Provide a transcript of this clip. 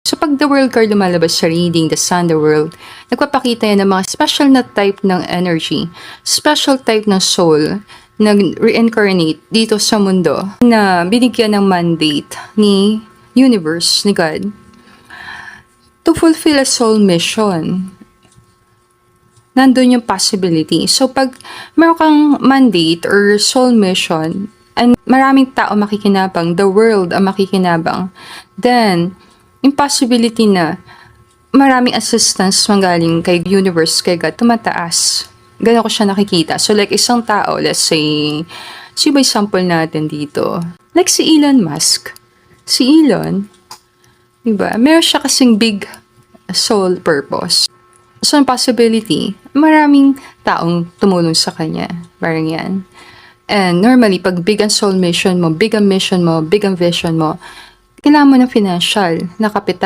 So pag the world card lumalabas sa reading, the sun, the world, nagpapakita yan ng mga special na type ng energy, special type ng soul na reincarnate dito sa mundo na binigyan ng mandate ni universe, ni God, to fulfill a soul mission. Nandun yung possibility. So pag meron kang mandate or soul mission, and maraming tao makikinabang, the world ang makikinabang, then yung possibility na maraming assistance manggaling kay universe, kay God, tumataas. Ganun ko siya nakikita. So like isang tao, let's say, ba sample natin dito? Like si Elon Musk. Si Elon, diba? Meron siya kasing big soul purpose. So ang possibility, maraming taong tumulong sa kanya. Parang yan. And normally, pag big ang soul mission mo, big ang mission mo, big ang vision mo, kailangan mo ng financial na kapital.